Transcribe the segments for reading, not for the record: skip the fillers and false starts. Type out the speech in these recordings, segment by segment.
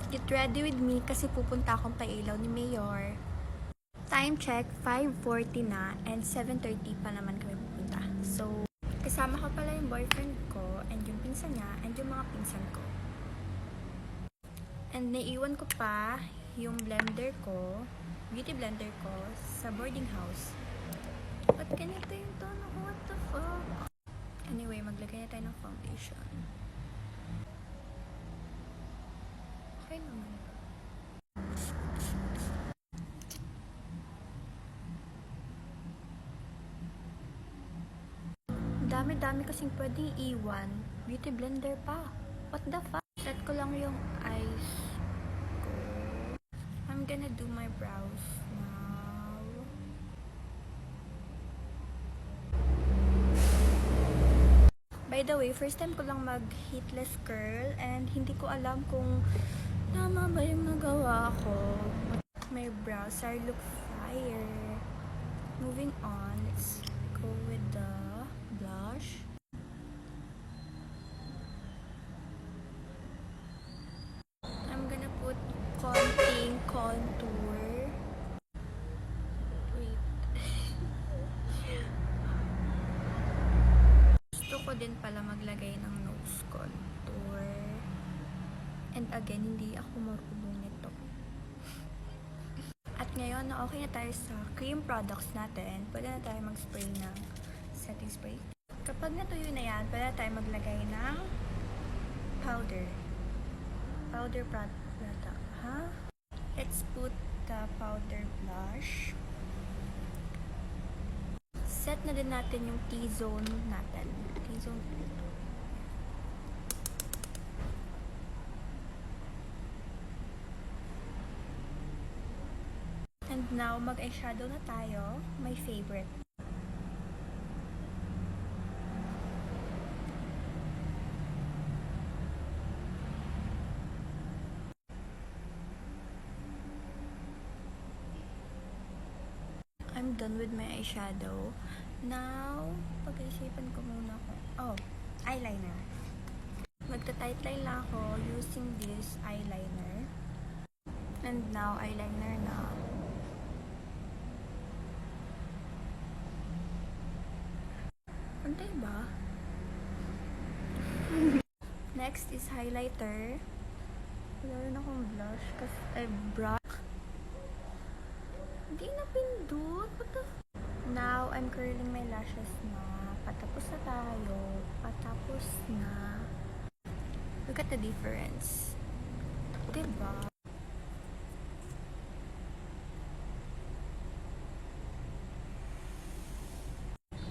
Get ready with me kasi pupunta akong pailaw ni Mayor. Time check, 5:40 na and 7:30 pa naman kami pupunta. So, kasama ko pala yung boyfriend ko and yung pinsan niya and yung mga pinsan ko. And naiiwan ko pa yung blender ko, beauty blender ko, sa boarding house. Ba't ganito yung tono ko? What the fuck? Anyway, maglagay na tayo ng foundation. Okay naman. Dami-dami kasing pwedeng iwan. Beauty blender pa. What the fuck? Set ko lang yung eyes ko. I'm gonna do my brows now. By the way, first time ko lang mag-heatless curl and hindi ko alam kung tama ba yung nagawa ko. My brows are look fire. Moving on, let's go with the blush. I'm gonna put konting contour. Wait. Gusto ko din pala maglagay ng nose contour. And again, hindi ako marunong nito. At ngayon, na okay na tayo sa cream products natin, pwede na tayo mag-spray ng setting spray. Kapag natuyo na yan, pwede na tayo maglagay ng powder. Powder product. Huh? Let's put the powder blush. Set na din natin yung T-zone natin. T-zone. And now, mag-eyeshadow na tayo. My favorite. I'm done with my eyeshadow. Now, pag-isipan ko muna kung... Oh, eyeliner. Magta-tight line lang ako using this eyeliner. And now, eyeliner na. Pantay ba? Next is highlighter. Wala rin akong blush kasi brush. Hindi na pindot. What the Now, I'm curling my lashes na. Patapos na tayo. Patapos na. Look at the difference. Diba?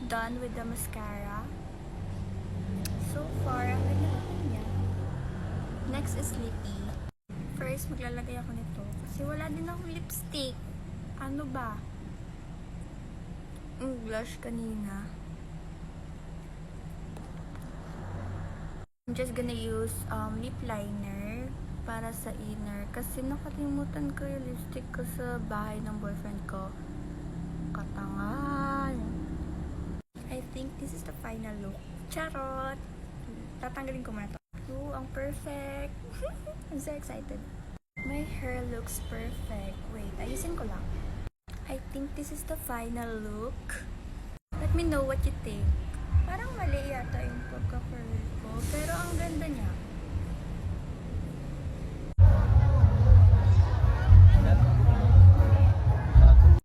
Done with the mascara. So far, ang ganda niya. Next is lippy. First, maglalagay ako nito. Kasi wala din akong lipstick. Ano ba? Ang blush kanina. I'm just gonna use lip liner para sa inner. Kasi nakalimutan ko yung lipstick ko sa bahay ng boyfriend ko. Katangal. I think this is the final look. Charot! Tatanggalin ko muna ito. Ooh, ang perfect! I'm so excited. My hair looks perfect. Wait, ayusin ko lang. I think this is the final look. Let me know what you think. Parang mali yata yung pagka-curl ko. Pero ang ganda niya.